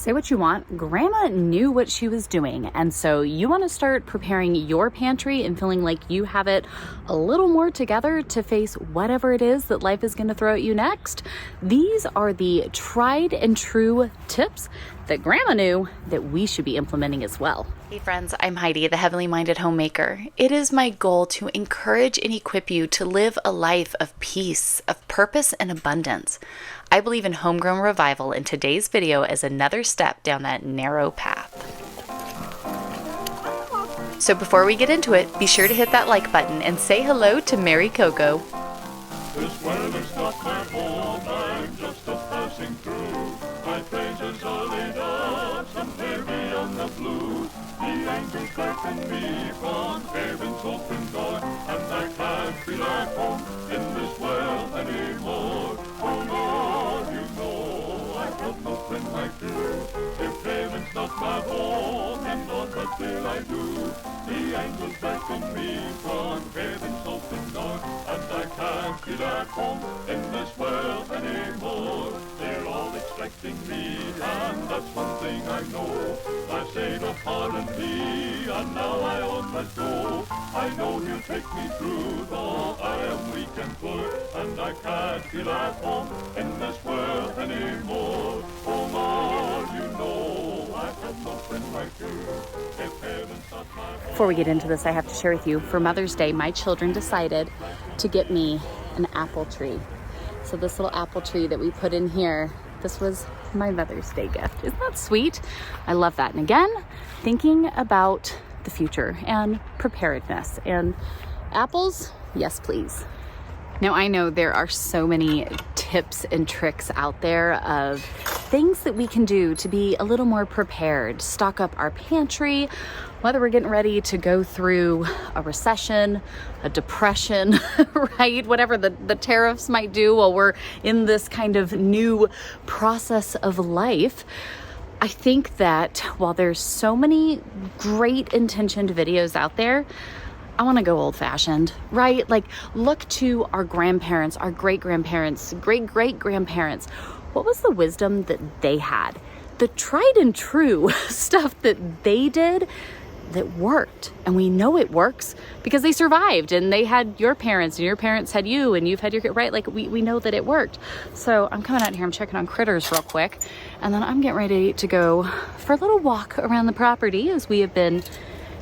Say what you want, Grandma knew what she was doing. And so you want to start preparing your pantry and feeling like you have it a little more together to face whatever it is that life is going to throw at you next. These are the tried and true tips that Grandma knew that we should be implementing as well. Hey friends, I'm Heidi, the Heavenly Minded Homemaker. It is my goal to encourage and equip you to live a life of peace, of purpose, and abundance. I believe in homegrown revival, and today's video is another step down that narrow path. So before we get into it, be sure to hit that like button and say hello to Mary Coco. This world is not my home, I'm just a passing through. My praises are laid up somewhere beyond the blue. The angels beckon me from heaven's open door, and I can't feel at home in this world anymore. Oh Lord, you know I have no friend like you. If heaven's not my home, then Lord, what will I do? The angels beckon me from heaven's open door, and I can't feel at home in this world anymore. They're all expecting me, and that's one thing I know. My Savior pardoned me, and now I on must go. I know He'll take me through, though I am weak and poor, and I can't feel at home in this world anymore. Oh Lord, you know I have no friend like you. If heaven's not my home. Before we get into this, I have to share with you, for Mother's Day, my children decided to get me an apple tree. So this little apple tree that we put in here, this was my Mother's Day gift. Isn't that sweet? I love that. And again, thinking about the future and preparedness and apples, yes please. Now I know there are so many tips and tricks out there of things that we can do to be a little more prepared, stock up our pantry, whether we're getting ready to go through a recession, a depression, right? Whatever the tariffs might do while we're in this kind of new process of life. I think that while there's so many great intentioned videos out there, I want to go old fashioned, right? Like look to our grandparents, our great-grandparents, great-great-grandparents. What was the wisdom that they had? The tried and true stuff that they did that worked. And we know it works because they survived and they had your parents and your parents had you and you've had your, right? Like we know that it worked. So I'm coming out here, I'm checking on critters real quick. And then I'm getting ready to go for a little walk around the property as we have been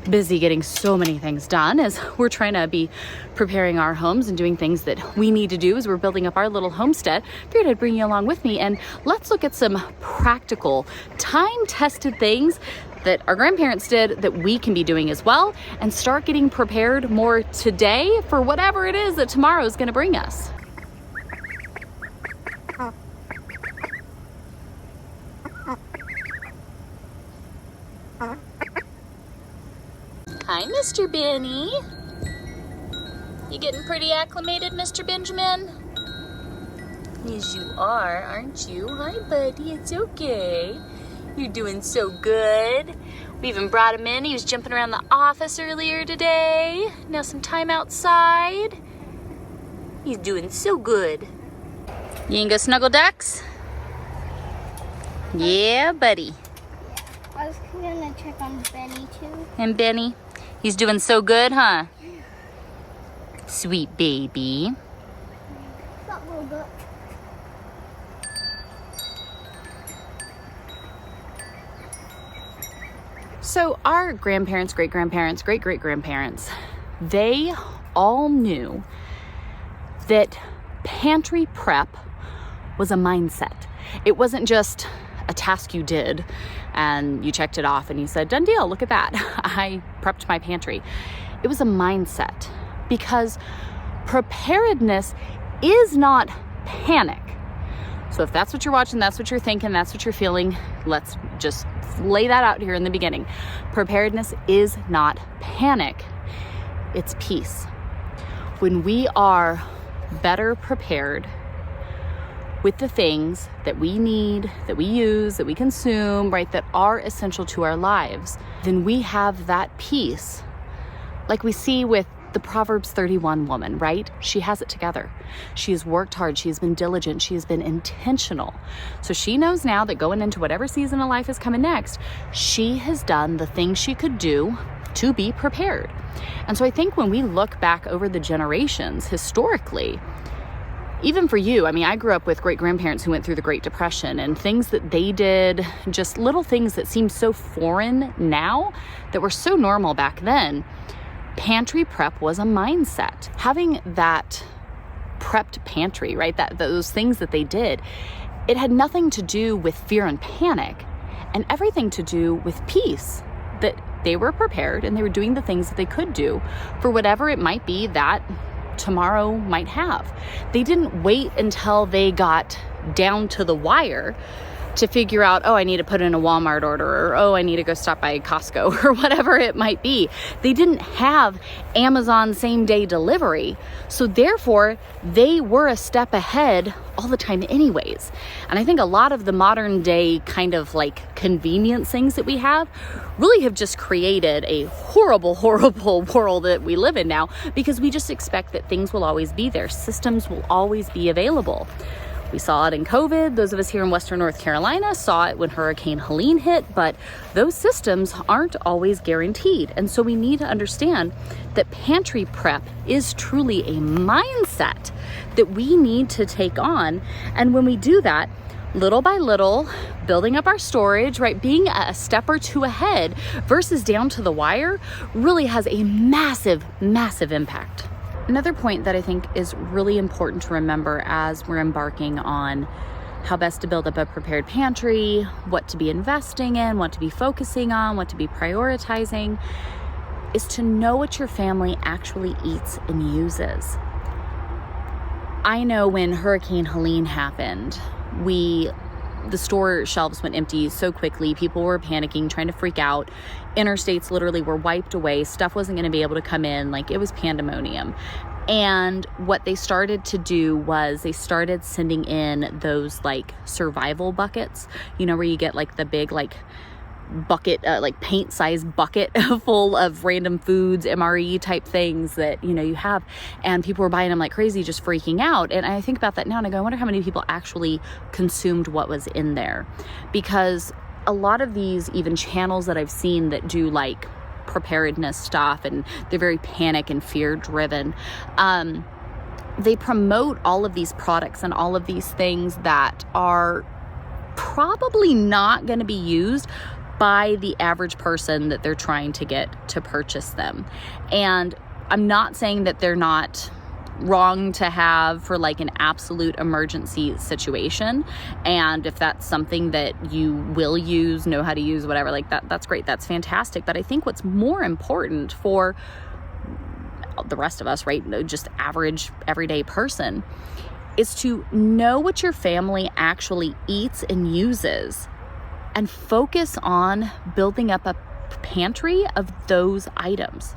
busy getting so many things done as we're trying to be preparing our homes and doing things that we need to do as we're building up our little homestead. Figured I'd bring you along with me and let's look at some practical, time-tested things that our grandparents did that we can be doing as well and start getting prepared more today for whatever it is that tomorrow is going to bring us. Hi, Mr. Benny. You getting pretty acclimated, Mr. Benjamin? Yes, you are, aren't you? Hi, buddy. It's okay. You're doing so good. We even brought him in. He was jumping around the office earlier today. Now some time outside. He's doing so good. You ain't go snuggle ducks? Yeah, buddy. I was gonna check on Benny too. And Benny? He's doing so good, huh? Sweet baby. That little bit. So our grandparents, great-grandparents, great-great-grandparents, they all knew that pantry prep was a mindset. It wasn't just a task you did and you checked it off and you said, done deal, look at that. I prepped my pantry. It was a mindset because preparedness is not panic. So if that's what you're watching, that's what you're thinking, that's what you're feeling, let's just lay that out here in the beginning. Preparedness is not panic. It's peace. When we are better prepared with the things that we need, that we use, that we consume, right, that are essential to our lives, then we have that peace. Like we see with the Proverbs 31 woman, right? She has it together. She has worked hard. She has been diligent. She has been intentional. So she knows now that going into whatever season of life is coming next, she has done the things she could do to be prepared. And so I think when we look back over the generations historically, even for you, I mean, I grew up with great grandparents who went through the Great Depression, and things that they did, just little things that seem so foreign now that were so normal back then. Pantry prep was a mindset. Having that prepped pantry, right? Those things that they did, it had nothing to do with fear and panic and everything to do with peace, that they were prepared and they were doing the things that they could do for whatever it might be that tomorrow might have. They didn't wait until they got down to the wire to figure out, oh, I need to put in a Walmart order, or oh, I need to go stop by Costco, or whatever it might be. They didn't have Amazon same-day delivery, so therefore they were a step ahead all the time anyways. And I think a lot of the modern day kind of like convenience things that we have really have just created a horrible, horrible world that we live in now, because we just expect that things will always be there. Systems will always be available. We saw it in COVID. Those of us here in Western North Carolina saw it when Hurricane Helene hit, but those systems aren't always guaranteed. And so we need to understand that pantry prep is truly a mindset that we need to take on. And when we do that, little by little, building up our storage, right, being a step or two ahead versus down to the wire really has a massive, massive impact. Another point that I think is really important to remember as we're embarking on how best to build up a prepared pantry, what to be investing in, what to be focusing on, what to be prioritizing, is to know what your family actually eats and uses. I know when Hurricane Helene happened, the store shelves went empty so quickly. People were panicking, trying to freak out. Interstates literally were wiped away. Stuff wasn't going to be able to come in. Like, it was pandemonium. And what they started to do was they started sending in those like survival buckets, you know, where you get like the big like bucket, like paint size bucket full of random foods, MRE type things that, you know, you have. And people were buying them like crazy, just freaking out. And I think about that now and I go, I wonder how many people actually consumed what was in there. Because a lot of these even channels that I've seen that do like preparedness stuff, and they're very panic and fear driven, they promote all of these products and all of these things that are probably not going to be used by the average person that they're trying to get to purchase them. And I'm not saying that they're not wrong to have for like an absolute emergency situation. And if that's something that you will use, know how to use, whatever, like that's great. That's fantastic. But I think what's more important for the rest of us, right, just average everyday person, is to know what your family actually eats and uses, and focus on building up a pantry of those items.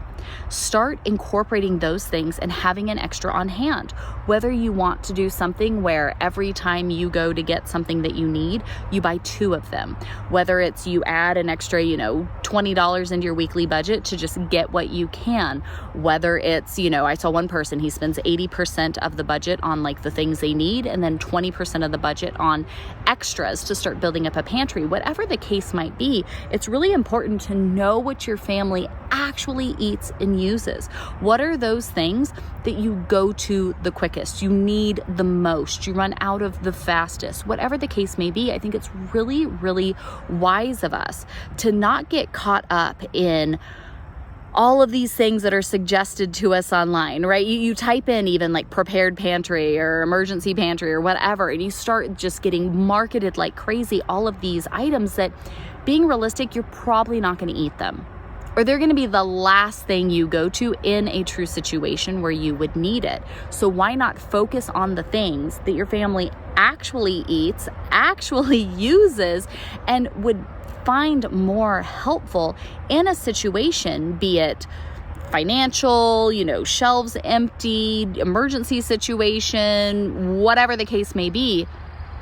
Start incorporating those things and having an extra on hand. Whether you want to do something where every time you go to get something that you need, you buy 2 of them. Whether it's you add an extra, $20 into your weekly budget to just get what you can. Whether it's, I saw one person, he spends 80% of the budget on like the things they need, and then 20% of the budget on extras to start building up a pantry. Whatever the case might be, it's really important to know what your family actually eats and uses. What are those things that you go to the quickest, you need the most, you run out of the fastest? Whatever the case may be, I think it's really, really wise of us to not get caught up in all of these things that are suggested to us online, right? You type in even like prepared pantry or emergency pantry or whatever, and you start just getting marketed like crazy, all of these items that, being realistic, you're probably not going to eat them. Or they're going to be the last thing you go to in a true situation where you would need it. So why not focus on the things that your family actually eats, actually uses, and would find more helpful in a situation, be it financial, shelves empty, emergency situation, whatever the case may be.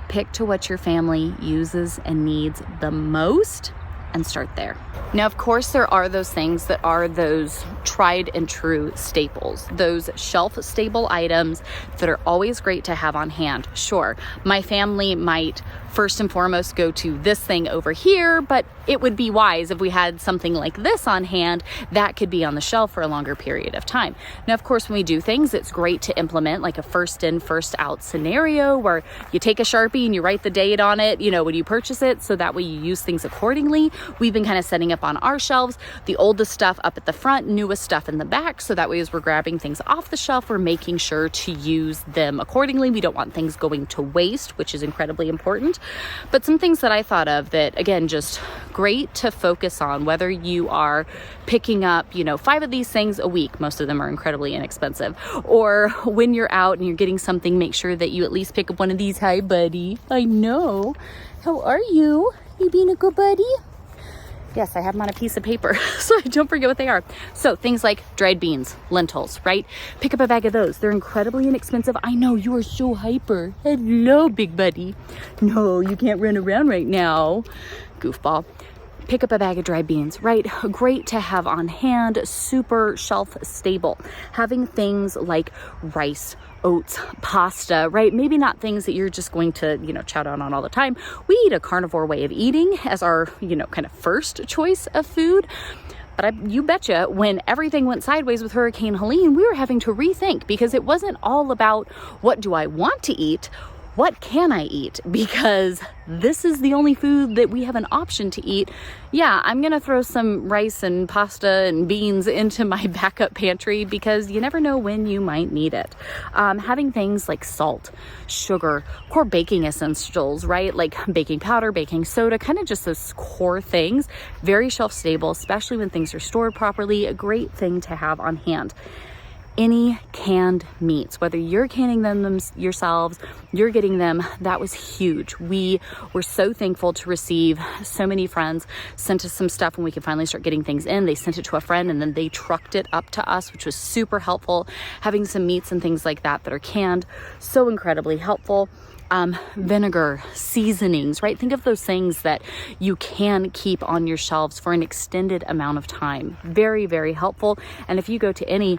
Pick to what your family uses and needs the most and start there. Now, of course, there are those things that are those tried and true staples, those shelf stable items that are always great to have on hand. Sure, my family might first and foremost go to this thing over here, but it would be wise if we had something like this on hand that could be on the shelf for a longer period of time. Now, of course, when we do things, it's great to implement like a first in, first out scenario where you take a Sharpie and you write the date on it, when you purchase it, so that way you use things accordingly. We've been kind of setting up on our shelves the oldest stuff up at the front, newest stuff in the back, so that way as we're grabbing things off the shelf, we're making sure to use them accordingly. We don't want things going to waste, which is incredibly important. But some things that I thought of that, again, just great to focus on, whether you are picking up, 5 of these things a week, most of them are incredibly inexpensive, or when you're out and you're getting something, make sure that you at least pick up one of these. Hi, buddy. I know. How are you? You being a good buddy? Yes, I have them on a piece of paper so I don't forget what they are. So things like dried beans, lentils, right? Pick up a bag of those. They're incredibly inexpensive. I know, you are so hyper. Hello, big buddy. No, you can't run around right now. Goofball. Pick up a bag of dried beans, right? Great to have on hand, super shelf stable. Having things like rice, oats, pasta, right? Maybe not things that you're just going to, chow down on all the time. We eat a carnivore way of eating as our, kind of first choice of food. But you betcha, when everything went sideways with Hurricane Helene, we were having to rethink, because it wasn't all about what do I want to eat? What can I eat? Because this is the only food that we have an option to eat. Yeah, I'm going to throw some rice and pasta and beans into my backup pantry, because you never know when you might need it. Having things like salt, sugar, core baking essentials, right? Like baking powder, baking soda, kind of just those core things. Very shelf stable, especially when things are stored properly. A great thing to have on hand. Any canned meats, whether you're canning them yourselves, you're getting them, that was huge. We were so thankful to receive so many friends sent us some stuff when we could finally start getting things in. They sent it to a friend and then they trucked it up to us, which was super helpful. Having some meats and things like that are canned, so incredibly helpful. Vinegar, seasonings, right? Think of those things that you can keep on your shelves for an extended amount of time. Very, very helpful. And if you go to any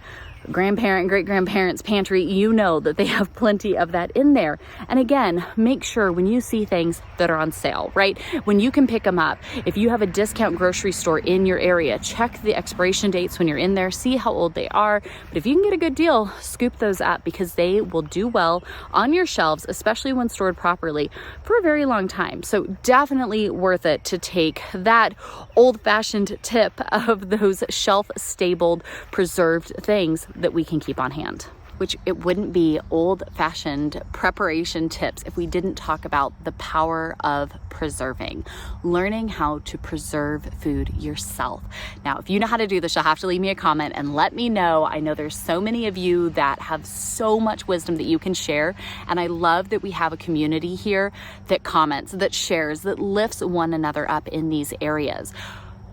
grandparent, great-grandparents' pantry, you know that they have plenty of that in there. And again, make sure when you see things that are on sale, right? When you can pick them up, if you have a discount grocery store in your area, check the expiration dates when you're in there, see how old they are. But if you can get a good deal, scoop those up, because they will do well on your shelves, especially when stored properly, for a very long time. So definitely worth it to take that old-fashioned tip of those shelf-stabled, preserved things that we can keep on hand. Which it wouldn't be old-fashioned preparation tips if we didn't talk about the power of preserving, learning how to preserve food yourself. Now, if you know how to do this, you'll have to leave me a comment and let me know. I know there's so many of you that have so much wisdom that you can share, and I love that we have a community here that comments, that shares, that lifts one another up in these areas.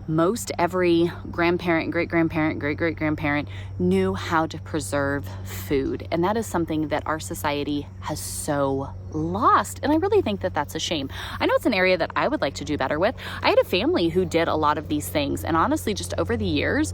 Most every grandparent, great-grandparent, great-great-grandparent knew how to preserve food. And that is something that our society has so lost. And I really think that that's a shame. I know it's an area that I would like to do better with. I had a family who did a lot of these things. And honestly, just over the years,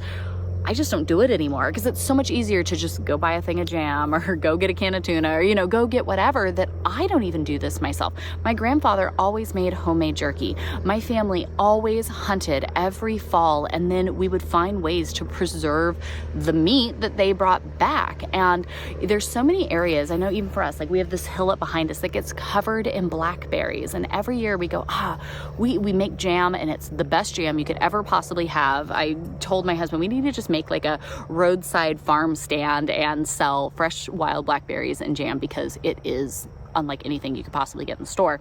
I just don't do it anymore, because it's so much easier to just go buy a thing of jam or go get a can of tuna or, go get whatever, that I don't even do this myself. My grandfather always made homemade jerky. My family always hunted every fall, and then we would find ways to preserve the meat that they brought back. And there's so many areas, I know even for us, like we have this hill up behind us that gets covered in blackberries. And every year we go, we make jam, and it's the best jam you could ever possibly have. I told my husband we need to just make like a roadside farm stand and sell fresh wild blackberries and jam, because it is unlike anything you could possibly get in the store.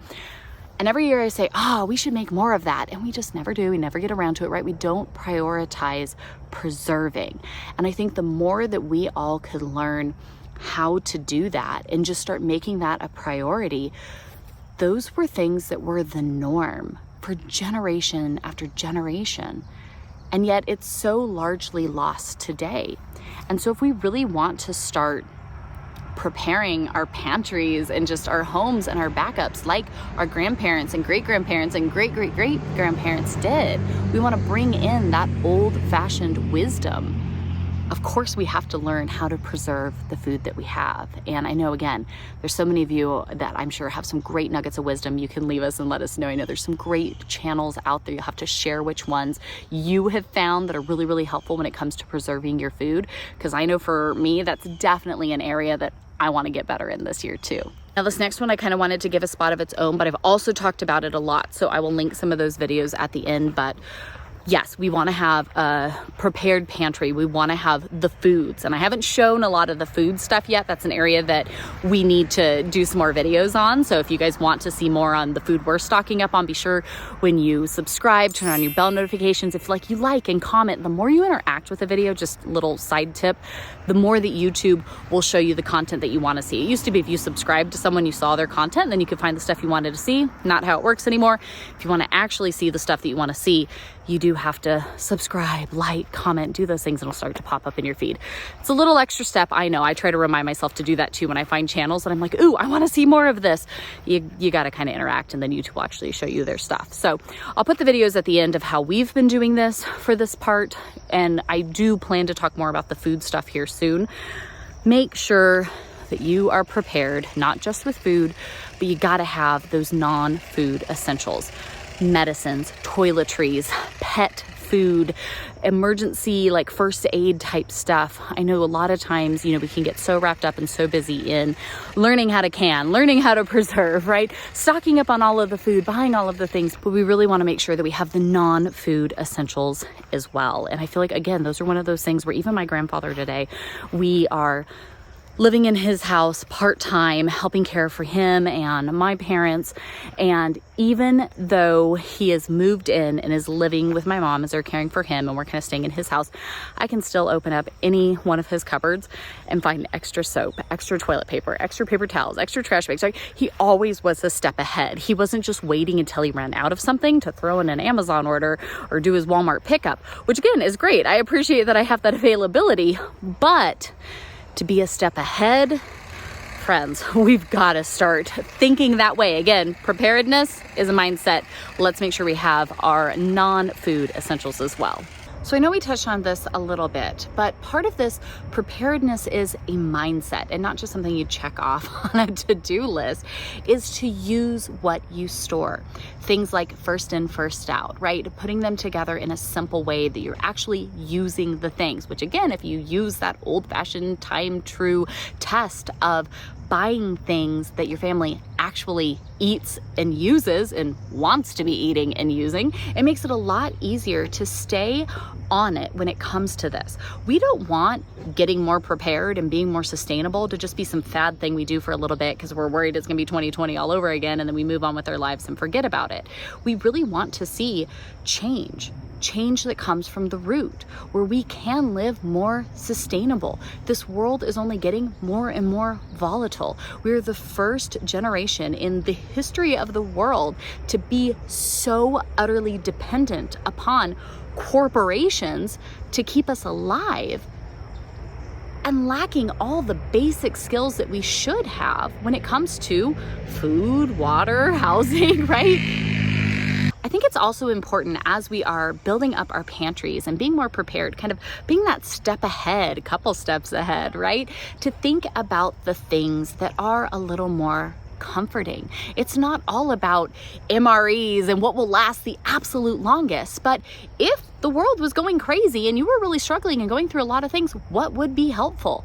And every year I say, we should make more of that. And we just never do. We never get around to it, right? We don't prioritize preserving. And I think the more that we all could learn how to do that and just start making that a priority, those were things that were the norm for generation after generation. And yet it's so largely lost today. And so if we really want to start preparing our pantries and just our homes and our backups like our grandparents and great-grandparents and great-great-great-grandparents did. We want to bring in that old-fashioned wisdom. Of course, we have to learn how to preserve the food that we have. And I know, again, there's so many of you that I'm sure have some great nuggets of wisdom. You can leave us and let us know. I know there's some great channels out there. You'll have to share which ones you have found that are really, really helpful when it comes to preserving your food. Because I know for me, that's definitely an area that I want to get better in this year too. Now this next one I kind of wanted to give a spot of its own, but I've also talked about it a lot. So I will link some of those videos at the end. But yes, we want to have a prepared pantry. We want to have the foods. And I haven't shown a lot of the food stuff yet. That's an area that we need to do some more videos on. So if you guys want to see more on the food we're stocking up on, be sure when you subscribe, turn on your bell notifications. If you like and comment, the more you interact with the video, just little side tip, the more that YouTube will show you the content that you want to see. It used to be if you subscribed to someone, you saw their content, then you could find the stuff you wanted to see. Not how it works anymore. If you want to actually see the stuff that you want to see, you do have to subscribe, like, comment, do those things, and it'll start to pop up in your feed. It's a little extra step, I know. I try to remind myself to do that too when I find channels that I'm like, ooh, I want to see more of this. You got to kind of interact, and then YouTube will actually show you their stuff. So I'll put the videos at the end of how we've been doing this for this part, and I do plan to talk more about the food stuff here soon. Make sure that you are prepared, not just with food, but you got to have those non-food essentials. Medicines, toiletries, pet food, emergency like first aid type stuff. I know a lot of times, we can get so wrapped up and so busy in learning how to can, learning how to preserve, right? Stocking up on all of the food, buying all of the things, but we really want to make sure that we have the non-food essentials as well. And I feel like, again, those are one of those things where even my grandfather today, we are living in his house part-time, helping care for him and my parents. And even though he has moved in and is living with my mom as they're caring for him and we're kind of staying in his house, I can still open up any one of his cupboards and find extra soap, extra toilet paper, extra paper towels, extra trash bags. Right? He always was a step ahead. He wasn't just waiting until he ran out of something to throw in an Amazon order or do his Walmart pickup, which again is great. I appreciate that I have that availability, but to be a step ahead, friends, we've got to start thinking that way. Again, preparedness is a mindset. Let's make sure we have our non-food essentials as well. So I know we touched on this a little bit, but part of this preparedness is a mindset and not just something you check off on a to-do list, is to use what you store. Things like first in, first out, right? Putting them together in a simple way that you're actually using the things, which again, if you use that old-fashioned time-true test of buying things that your family actually eats and uses and wants to be eating and using, it makes it a lot easier to stay on it when it comes to this. We don't want getting more prepared and being more sustainable to just be some fad thing we do for a little bit because we're worried it's gonna be 2020 all over again and then we move on with our lives and forget about it. We really want to see change that comes from the root, where we can live more sustainable. This world is only getting more and more volatile. We're the first generation in the history of the world to be so utterly dependent upon corporations to keep us alive and lacking all the basic skills that we should have when it comes to food, water, housing, right? I think it's also important as we are building up our pantries and being more prepared, kind of being that step ahead, a couple steps ahead, right? To think about the things that are a little more comforting. It's not all about MREs and what will last the absolute longest, but if the world was going crazy and you were really struggling and going through a lot of things, what would be helpful?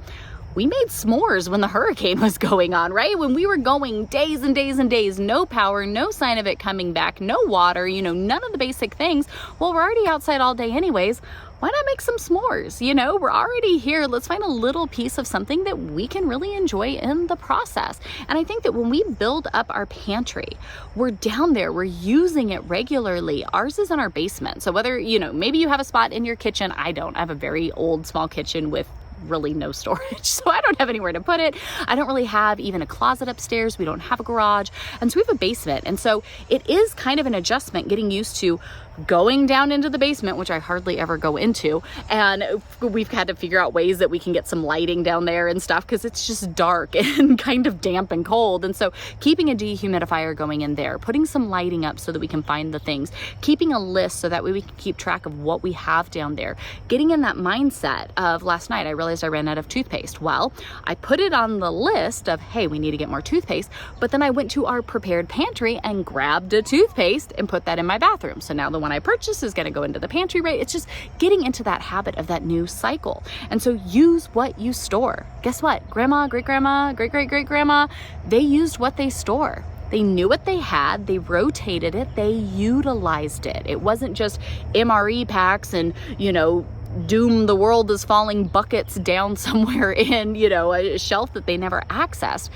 We made s'mores when the hurricane was going on, right? When we were going days and days and days, no power, no sign of it coming back, no water, none of the basic things. Well, we're already outside all day anyways. Why not make some s'mores? We're already here. Let's find a little piece of something that we can really enjoy in the process. And I think that when we build up our pantry, we're down there, we're using it regularly. Ours is in our basement. So whether, maybe you have a spot in your kitchen, I don't. I have a very old, small kitchen with really no storage. So I don't have anywhere to put it. I don't really have even a closet upstairs. We don't have a garage. And so we have a basement. And so it is kind of an adjustment getting used to going down into the basement, which I hardly ever go into. And we've had to figure out ways that we can get some lighting down there and stuff because it's just dark and kind of damp and cold. And so keeping a dehumidifier going in there, putting some lighting up so that we can find the things, keeping a list so that way we can keep track of what we have down there, getting in that mindset of last night, I realized I ran out of toothpaste. Well, I put it on the list of, hey, we need to get more toothpaste. But then I went to our prepared pantry and grabbed a toothpaste and put that in my bathroom. So now the one I purchased is going to go into the pantry, right? It's just getting into that habit of that new cycle. And so use what you store. Guess what? Grandma, great-grandma, great-great-great-grandma, they used what they store. They knew what they had, they rotated it, they utilized it. It wasn't just MRE packs and, you know, doom the world is falling buckets down somewhere in, you know, a shelf that they never accessed.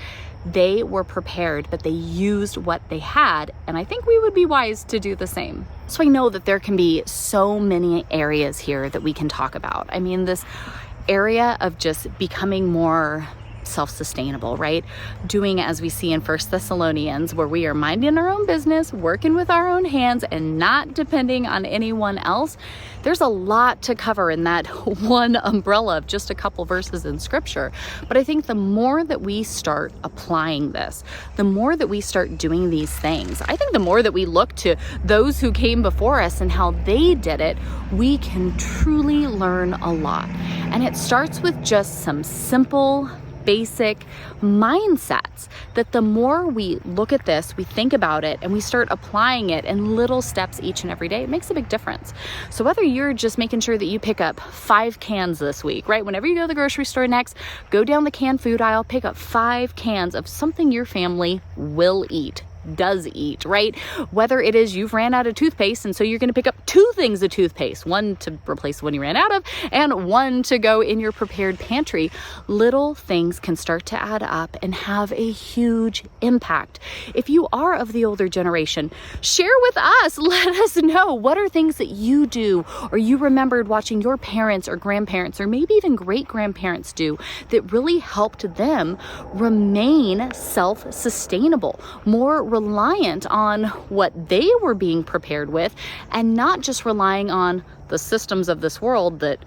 They were prepared, but they used what they had. And I think we would be wise to do the same. So I know that there can be so many areas here that we can talk about. I mean, this area of just becoming more self-sustainable, right? Doing as we see in 1 Thessalonians, where we are minding our own business, working with our own hands and not depending on anyone else. There's a lot to cover in that one umbrella of just a couple verses in scripture. But I think the more that we start applying this, the more that we start doing these things, I think the more that we look to those who came before us and how they did it, we can truly learn a lot. And it starts with just some simple basic mindsets that the more we look at this, we think about it, and we start applying it in little steps each and every day, it makes a big difference. So whether you're just making sure that you pick up 5 cans this week, right? Whenever you go to the grocery store next, go down the canned food aisle, pick up 5 cans of something your family will eat. Does eat, right? Whether it is you've ran out of toothpaste and so you're going to pick up 2 things of toothpaste, one to replace the one you ran out of and one to go in your prepared pantry. Little things can start to add up and have a huge impact. If you are of the older generation, share with us. Let us know what are things that you do or you remembered watching your parents or grandparents or maybe even great-grandparents do that really helped them remain self-sustainable, more reliant on what they were being prepared with and not just relying on the systems of this world that,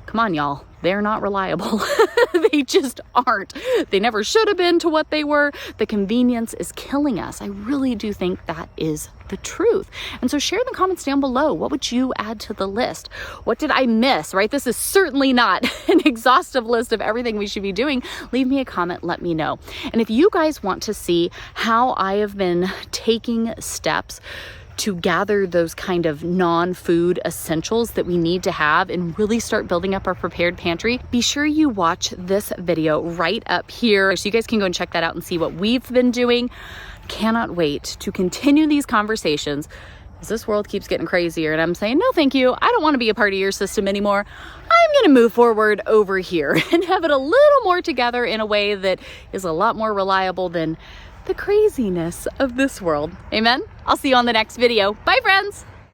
come on y'all, they're not reliable. They just aren't. They never should have been to what they were. The convenience is killing us. I really do think that is the truth. And so share in the comments down below. What would you add to the list? What did I miss, right? This is certainly not an exhaustive list of everything we should be doing. Leave me a comment, let me know. And if you guys want to see how I have been taking steps to gather those kind of non-food essentials that we need to have and really start building up our prepared pantry, be sure you watch this video right up here so you guys can go and check that out and see what we've been doing. Cannot wait to continue these conversations as this world keeps getting crazier and I'm saying, no, thank you. I don't want to be a part of your system anymore. I'm going to move forward over here and have it a little more together in a way that is a lot more reliable than the craziness of this world. Amen? I'll see you on the next video. Bye, friends.